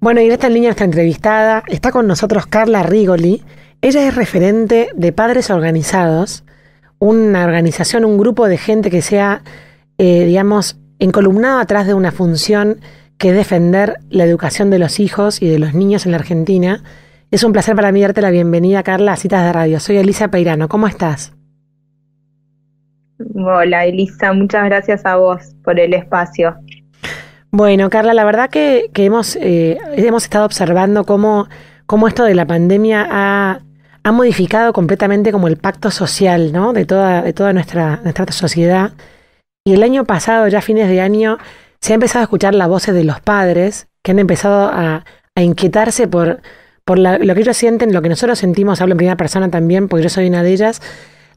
Bueno, y esta línea está entrevistada. Está con nosotros Carla Rigoli. Ella es referente de Padres Organizados, una organización, un grupo de gente que sea, digamos, encolumnado atrás de una función que es defender la educación de los hijos y de los niños en la Argentina. Es un placer para mí darte la bienvenida, Carla, a Citas de Radio. Soy Elisa Peirano. ¿Cómo estás? Hola Elisa, muchas gracias a vos por el espacio. Bueno, Carla, la verdad que hemos estado observando cómo esto de la pandemia ha modificado completamente como el pacto social, ¿no? De toda nuestra sociedad. Y el año pasado, ya a fines de año, se ha empezado a escuchar las voces de los padres que han empezado a inquietarse por lo que ellos sienten, lo que nosotros sentimos, hablo en primera persona también, porque yo soy una de ellas,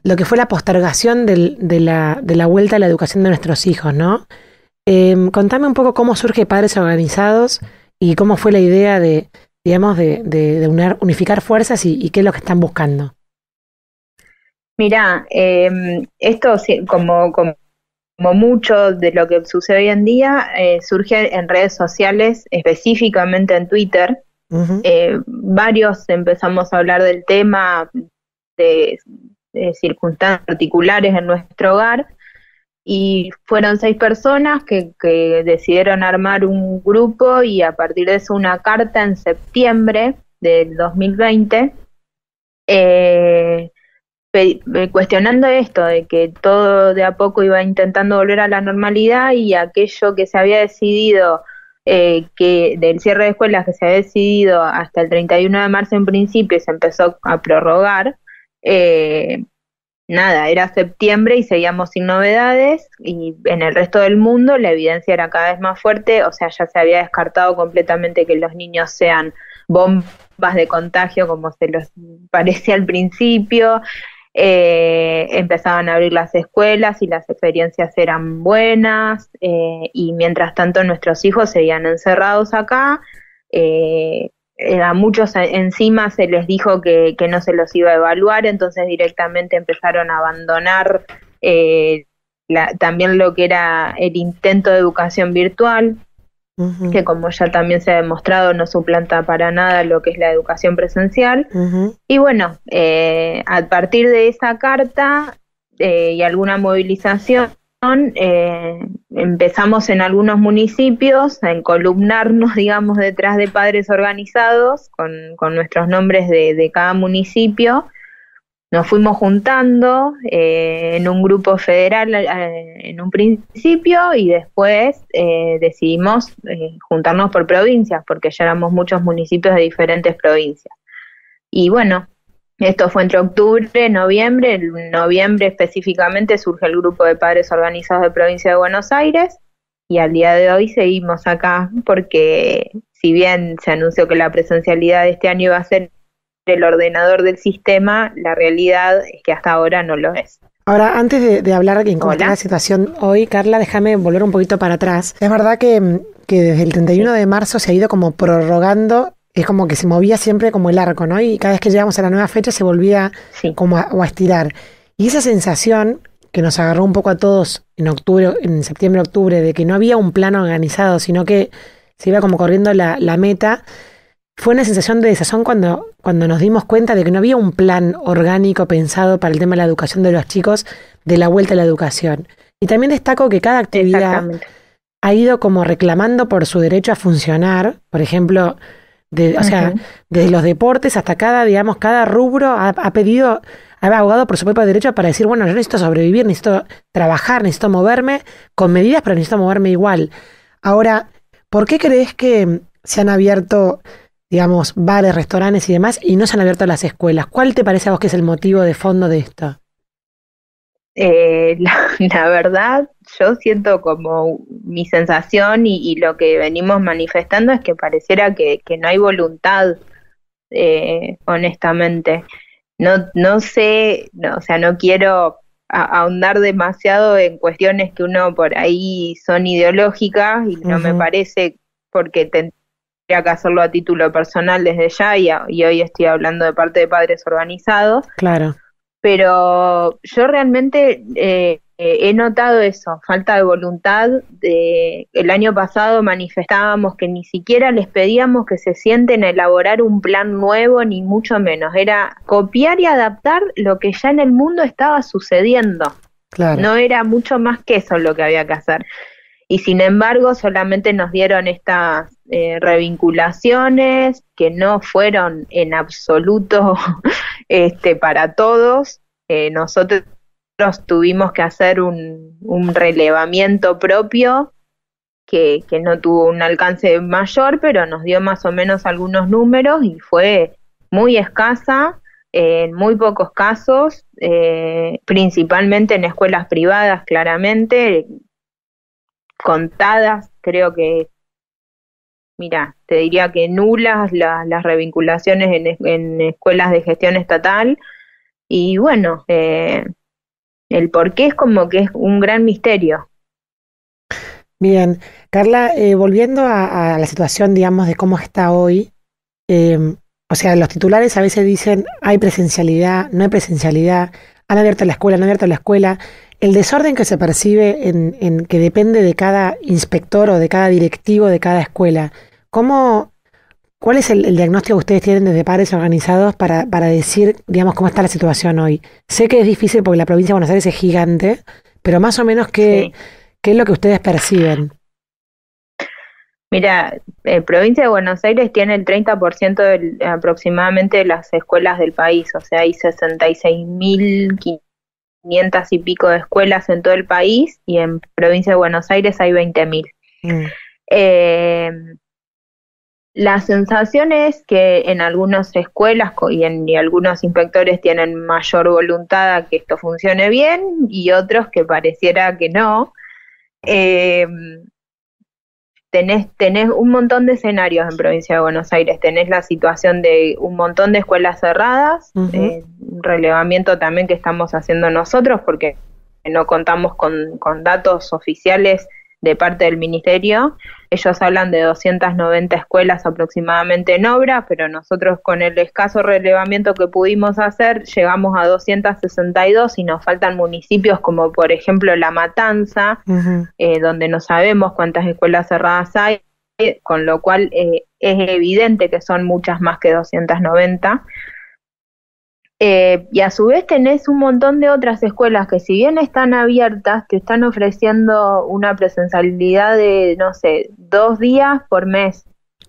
lo que fue la postergación de la vuelta a la educación de nuestros hijos, ¿no? Contame un poco cómo surge Padres Organizados y cómo fue la idea digamos, de unificar fuerzas y qué es lo que están buscando. Mirá, esto como mucho de lo que sucede hoy en día, surge en redes sociales, específicamente en Twitter. Uh-huh. Varios empezamos a hablar del tema de circunstancias particulares en nuestro hogar. Y fueron 6 personas que decidieron armar un grupo y a partir de eso una carta en septiembre del 2020 cuestionando esto de que todo de a poco iba intentando volver a la normalidad y aquello que se había decidido, que del cierre de escuelas que se había decidido hasta el 31 de marzo en principio y se empezó a prorrogar. Nada, era septiembre y seguíamos sin novedades y en el resto del mundo la evidencia era cada vez más fuerte, o sea, ya se había descartado completamente que los niños sean bombas de contagio como se los parecía al principio. Empezaban a abrir las escuelas y las experiencias eran buenas, y mientras tanto nuestros hijos seguían encerrados acá. A muchos encima se les dijo que no se los iba a evaluar, entonces directamente empezaron a abandonar también lo que era el intento de educación virtual, uh-huh, que como ya también se ha demostrado no suplanta para nada lo que es la educación presencial. Uh-huh. Y bueno, a partir de esa carta y alguna movilización, empezamos en algunos municipios a encolumnarnos, digamos, detrás de Padres Organizados con nuestros nombres de cada municipio. Nos fuimos juntando en un grupo federal en un principio y después decidimos juntarnos por provincias porque ya éramos muchos municipios de diferentes provincias. Y bueno, esto fue entre octubre y noviembre. En noviembre específicamente surge el grupo de Padres Organizados de Provincia de Buenos Aires y al día de hoy seguimos acá porque si bien se anunció que la presencialidad de este año iba a ser el ordenador del sistema, la realidad es que hasta ahora no lo es. Ahora, antes de hablar de cómo está la situación hoy, Carla, déjame volver un poquito para atrás. Es verdad que desde el 31 de marzo se ha ido como prorrogando. Es como que se movía siempre como el arco, ¿no? Y cada vez que llegamos a la nueva fecha se volvía como a estirar. Y esa sensación que nos agarró un poco a todos en septiembre, octubre, de que no había un plan organizado, sino que se iba como corriendo la meta, fue una sensación de desazón cuando nos dimos cuenta de que no había un plan orgánico pensado para el tema de la educación de los chicos, de la vuelta a la educación. Y también destaco que cada actividad ha ido como reclamando por su derecho a funcionar, por ejemplo, o sea, desde los deportes hasta cada rubro ha abogado por su propio derecho para decir, bueno, yo necesito sobrevivir, necesito trabajar, necesito moverme con medidas, pero necesito moverme igual. Ahora, ¿por qué crees que se han abierto, digamos, bares, restaurantes y demás y no se han abierto las escuelas? ¿Cuál te parece a vos que es el motivo de fondo de esto? La verdad, yo siento como mi sensación y lo que venimos manifestando es que pareciera que no hay voluntad, honestamente. No sé, o sea, no quiero ahondar demasiado en cuestiones que uno por ahí son ideológicas y no me parece, porque tendría que hacerlo a título personal desde ya y hoy estoy hablando de parte de Padres Organizados. Claro. Pero yo realmente he notado eso, falta de voluntad. El año pasado manifestábamos que ni siquiera les pedíamos que se sienten a elaborar un plan nuevo, ni mucho menos. Era copiar y adaptar lo que ya en el mundo estaba sucediendo. Claro. No era mucho más que eso lo que había que hacer. Y sin embargo, solamente nos dieron estas revinculaciones que no fueron en absoluto para todos. Nosotros tuvimos que hacer un relevamiento propio que no tuvo un alcance mayor, pero nos dio más o menos algunos números y fue muy escasa, en muy pocos casos, principalmente en escuelas privadas, claramente, contadas, creo que, mira, te diría que nulas las revinculaciones en escuelas de gestión estatal, y bueno, el por qué es como que es un gran misterio. Bien, Carla, volviendo a la situación, digamos, de cómo está hoy, o sea, los titulares a veces dicen hay presencialidad, no hay presencialidad, han abierto la escuela, no han abierto la escuela. El desorden que se percibe en que depende de cada inspector o de cada directivo de cada escuela. ¿Cuál es el diagnóstico que ustedes tienen desde padres organizados para decir, digamos, cómo está la situación hoy? Sé que es difícil porque la provincia de Buenos Aires es gigante, pero más o menos ¿qué es lo que ustedes perciben? Mira, provincia de Buenos Aires tiene el 30% aproximadamente de las escuelas del país, o sea, hay 66.500 y pico de escuelas en todo el país, y en provincia de Buenos Aires hay 20.000. La sensación es que en algunas escuelas y algunos inspectores tienen mayor voluntad a que esto funcione bien, y otros que pareciera que no. Tenés un montón de escenarios en provincia de Buenos Aires. Tenés la situación de un montón de escuelas cerradas, un relevamiento también que estamos haciendo nosotros porque no contamos con datos oficiales de parte del ministerio. Ellos hablan de 290 escuelas aproximadamente en obra, pero nosotros con el escaso relevamiento que pudimos hacer llegamos a 262 y nos faltan municipios como por ejemplo La Matanza, donde no sabemos cuántas escuelas cerradas hay, con lo cual es evidente que son muchas más que 290. Y a su vez tenés un montón de otras escuelas que si bien están abiertas, te están ofreciendo una presencialidad de, no sé, 2 días por mes.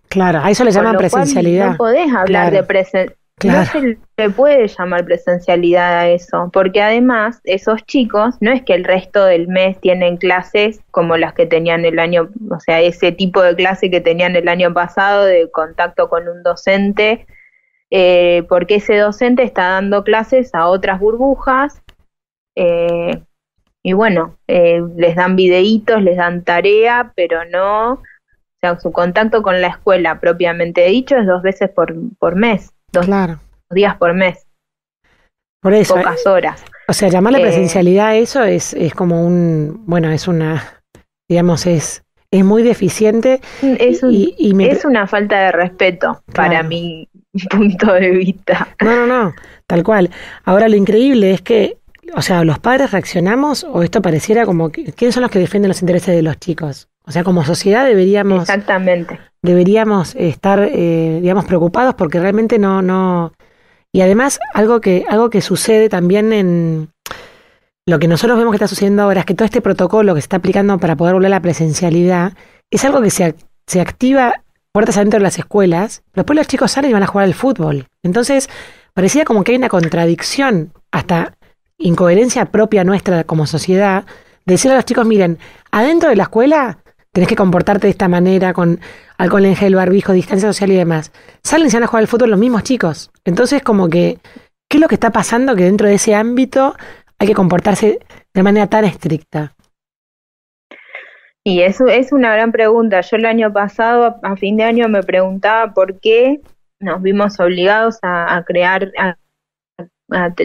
Claro, a eso le llaman presencialidad. No podés hablar de presencialidad. Claro. No se le puede llamar presencialidad a eso, porque además esos chicos, no es que el resto del mes tienen clases como las que tenían el año, o sea, ese tipo de clase que tenían el año pasado de contacto con un docente, porque ese docente está dando clases a otras burbujas, y bueno, les dan videitos, les dan tarea, pero no, o sea, su contacto con la escuela propiamente dicho es 2 veces por mes, 2 días por mes, por eso, pocas horas. O sea, llamarle presencialidad a eso es como es una, digamos, es muy deficiente. Es una falta de respeto para mi punto de vista. No, tal cual. Ahora lo increíble es que, o sea, los padres reaccionamos o esto pareciera como que, ¿quiénes son los que defienden los intereses de los chicos? O sea, como sociedad deberíamos estar, digamos, preocupados porque realmente no. Y además algo que sucede también en lo que nosotros vemos que está sucediendo ahora es que todo este protocolo que se está aplicando para poder volver a la presencialidad es algo que se activa puertas adentro de las escuelas, pero después los chicos salen y van a jugar al fútbol. Entonces, parecía como que hay una contradicción, hasta incoherencia propia nuestra como sociedad, de decirle a los chicos, miren, adentro de la escuela tenés que comportarte de esta manera, con alcohol en gel, barbijo, distancia social y demás. Salen y se van a jugar al fútbol los mismos chicos. Entonces, como que, ¿qué es lo que está pasando que dentro de ese ámbito hay que comportarse de manera tan estricta? Y eso es una gran pregunta. Yo el año pasado, a fin de año, me preguntaba por qué nos vimos obligados a crear, a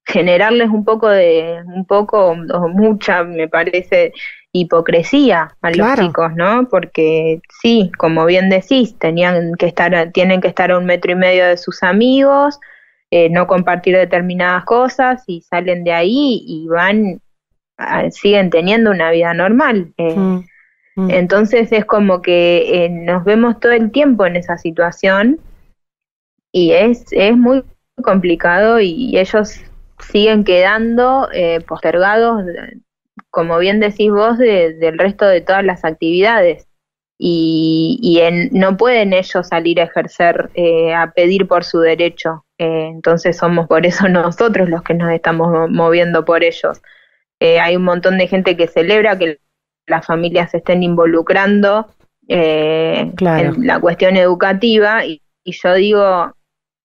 generarles un poco o mucha, me parece, hipocresía a los chicos, ¿no? Porque sí, como bien decís, tienen que estar a 1,5 metros de sus amigos, no compartir determinadas cosas, y salen de ahí y van siguen teniendo una vida normal. Entonces es como que nos vemos todo el tiempo en esa situación y es muy complicado y ellos siguen quedando postergados, como bien decís vos, del resto de todas las actividades. Y no pueden ellos salir a ejercer, a pedir por su derecho. Entonces somos por eso nosotros los que nos estamos moviendo por ellos. Hay un montón de gente que celebra que las familias se estén involucrando claro. en la cuestión educativa y yo digo,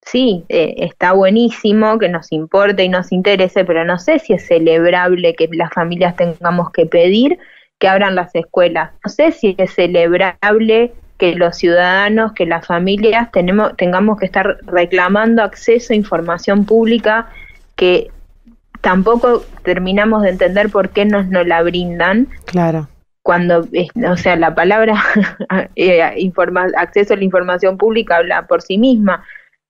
sí, está buenísimo que nos importe y nos interese, pero no sé si es celebrable que las familias tengamos que pedir que abran las escuelas. No sé si es celebrable que los ciudadanos, que las familias tengamos que estar reclamando acceso a información pública que tampoco terminamos de entender por qué nos la brindan. Claro. Cuando, o sea, la palabra acceso a la información pública habla por sí misma.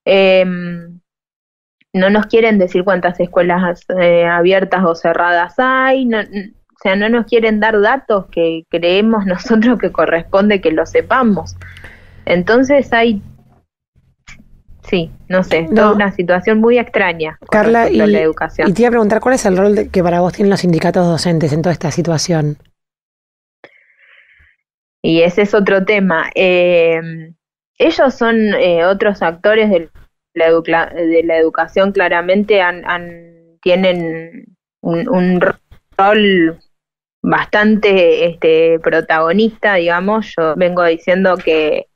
No nos quieren decir cuántas escuelas abiertas o cerradas hay, o sea, no nos quieren dar datos que creemos nosotros que corresponde que lo sepamos. Entonces hay, sí, no sé, toda una situación muy extraña con Carla, respecto a la educación. Y te iba a preguntar, ¿cuál es el rol que para vos tienen los sindicatos docentes en toda esta situación? Y ese es otro tema. Ellos son otros actores de la educación, claramente tienen un rol bastante protagonista, digamos. Yo vengo diciendo que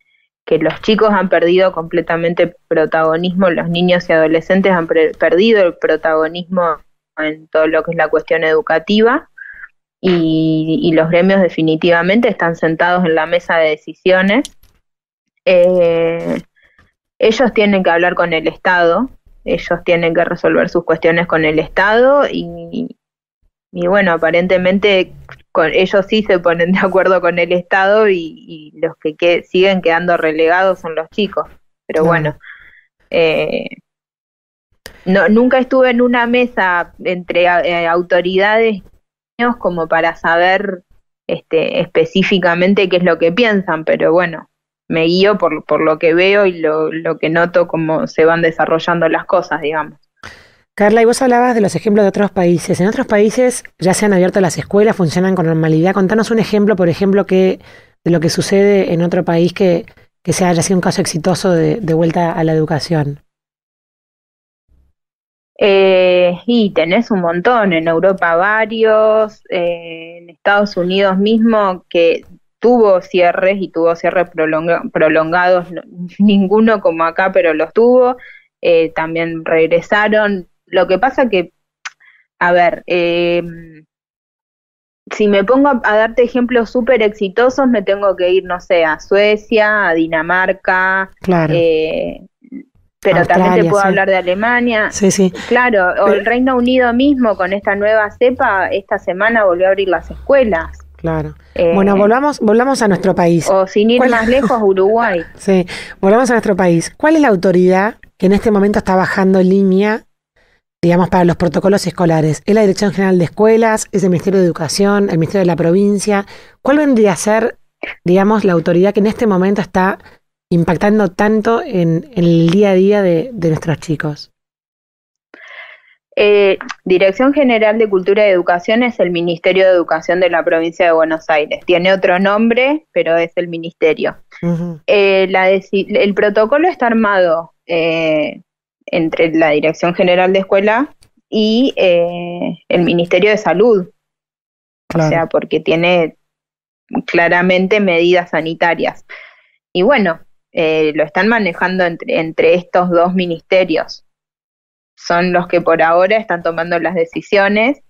los chicos han perdido completamente protagonismo, los niños y adolescentes han perdido el protagonismo en todo lo que es la cuestión educativa. Y los gremios definitivamente están sentados en la mesa de decisiones. Ellos tienen que hablar con el Estado, ellos tienen que resolver sus cuestiones con el Estado y bueno, aparentemente ellos sí se ponen de acuerdo con el Estado y los que siguen quedando relegados son los chicos. Pero bueno, nunca estuve en una mesa entre autoridades como para saber específicamente qué es lo que piensan, pero bueno, me guío por lo que veo y lo que noto cómo se van desarrollando las cosas, digamos. Carla, y vos hablabas de los ejemplos de otros países. En otros países ya se han abierto las escuelas, funcionan con normalidad. Contanos un ejemplo, por ejemplo, de lo que sucede en otro país que se haya sido un caso exitoso de vuelta a la educación. Y tenés un montón, en Europa varios, en Estados Unidos mismo, que tuvo cierres y tuvo cierres prolongados, ninguno como acá, pero los tuvo, también regresaron. Lo que pasa que, a ver, si me pongo a darte ejemplos súper exitosos, me tengo que ir, no sé, a Suecia, a Dinamarca, claro. Pero Australia, también te puedo sí. hablar de Alemania. Sí. Claro, o el Reino Unido mismo con esta nueva cepa, esta semana volvió a abrir las escuelas. Claro. Bueno, volvamos a nuestro país. O sin ir más lejos, Uruguay. Sí, volvamos a nuestro país. ¿Cuál es la autoridad que en este momento está bajando línea, digamos, para los protocolos escolares? ¿Es la Dirección General de Escuelas? ¿Es el Ministerio de Educación? ¿El Ministerio de la Provincia? ¿Cuál vendría a ser, digamos, la autoridad que en este momento está impactando tanto en el día a día de nuestros chicos? Dirección General de Cultura y Educación es el Ministerio de Educación de la Provincia de Buenos Aires. Tiene otro nombre, pero es el ministerio. Uh-huh. El protocolo está armado entre la Dirección General de Escuela y el Ministerio de Salud. Claro. O sea, porque tiene claramente medidas sanitarias. Y bueno, lo están manejando entre estos dos ministerios. Son los que por ahora están tomando las decisiones.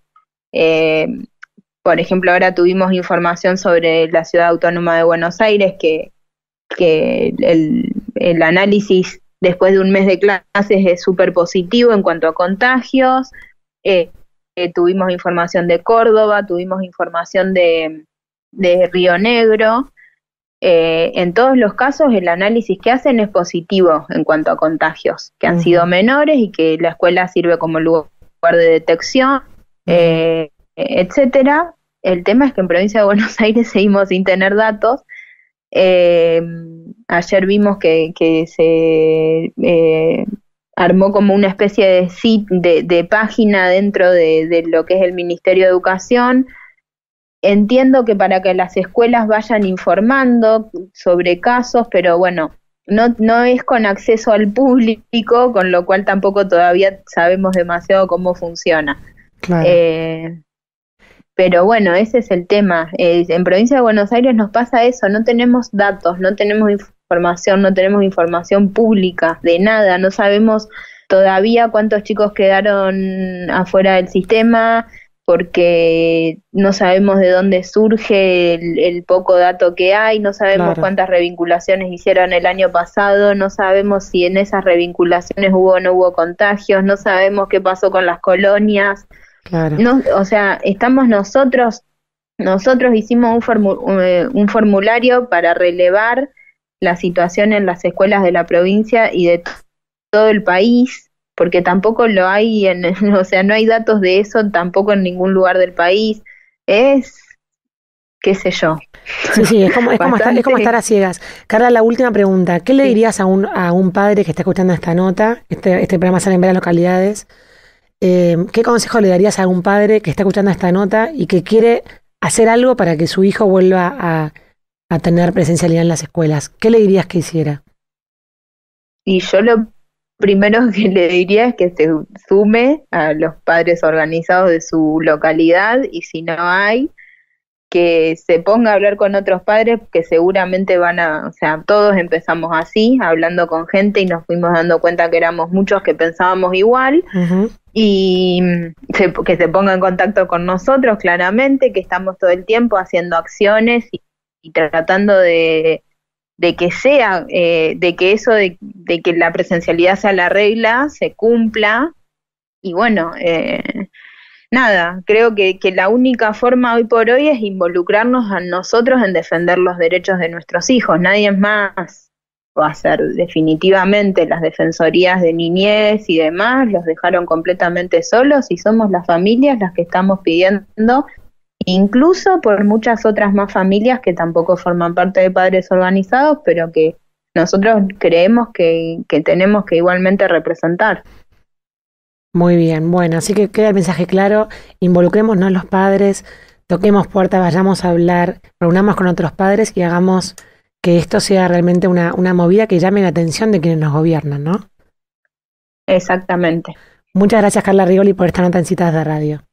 Por ejemplo, ahora tuvimos información sobre la Ciudad Autónoma de Buenos Aires, que el análisis después de un mes de clases es súper positivo en cuanto a contagios. Tuvimos información de Córdoba, tuvimos información de Río Negro. En todos los casos el análisis que hacen es positivo en cuanto a contagios, que han sido menores y que la escuela sirve como lugar de detección. etcétera. El tema es que en Provincia de Buenos Aires seguimos sin tener datos. Ayer vimos que se armó como una especie de página dentro de lo que es el Ministerio de Educación. Entiendo que para que las escuelas vayan informando sobre casos, pero bueno, no es con acceso al público, con lo cual tampoco todavía sabemos demasiado cómo funciona. Claro. Pero bueno, ese es el tema. En Provincia de Buenos Aires nos pasa eso, no tenemos datos, no tenemos información pública de nada, no sabemos todavía cuántos chicos quedaron afuera del sistema, porque no sabemos de dónde surge el poco dato que hay, no sabemos cuántas revinculaciones hicieron el año pasado, no sabemos si en esas revinculaciones hubo o no hubo contagios, no sabemos qué pasó con las colonias. Claro. No, o sea, estamos nosotros hicimos un formulario para relevar la situación en las escuelas de la provincia y de todo el país, porque tampoco lo hay, o sea, no hay datos de eso tampoco en ningún lugar del país. Es, qué sé yo. Sí, es como estar a ciegas. Carla, la última pregunta. ¿Qué le dirías a un padre que está escuchando esta nota? Este programa sale en varias localidades. ¿Qué consejo le darías a un padre que está escuchando esta nota y que quiere hacer algo para que su hijo vuelva a tener presencialidad en las escuelas? ¿Qué le dirías que hiciera? Y yo lo primero que le diría es que se sume a los padres organizados de su localidad, y si no hay, que se ponga a hablar con otros padres que seguramente o sea, todos empezamos así, hablando con gente, y nos fuimos dando cuenta que éramos muchos que pensábamos igual. Uh-huh. Y que se ponga en contacto con nosotros, claramente, que estamos todo el tiempo haciendo acciones y tratando de que sea, de que eso de que la presencialidad sea la regla, se cumpla. Y bueno, nada, creo que la única forma hoy por hoy es involucrarnos a nosotros en defender los derechos de nuestros hijos. Nadie más va a ser. Definitivamente las defensorías de niñez y demás los dejaron completamente solos, y somos las familias las que estamos pidiendo, incluso por muchas otras más familias que tampoco forman parte de padres organizados, pero que nosotros creemos que tenemos que igualmente representar. Muy bien, bueno, así que queda el mensaje claro: involucrémonos los padres, toquemos puertas, vayamos a hablar, reunamos con otros padres y hagamos que esto sea realmente una movida que llame la atención de quienes nos gobiernan, ¿no? Exactamente. Muchas gracias, Carla Rigoli, por esta nota en Citas de Radio.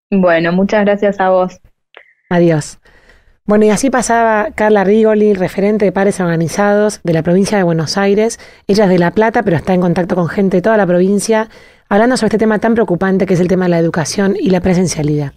Bueno, muchas gracias a vos. Adiós. Bueno, y así pasaba Carla Rigoli, referente de padres organizados de la provincia de Buenos Aires. Ella es de La Plata, pero está en contacto con gente de toda la provincia, hablando sobre este tema tan preocupante que es el tema de la educación y la presencialidad.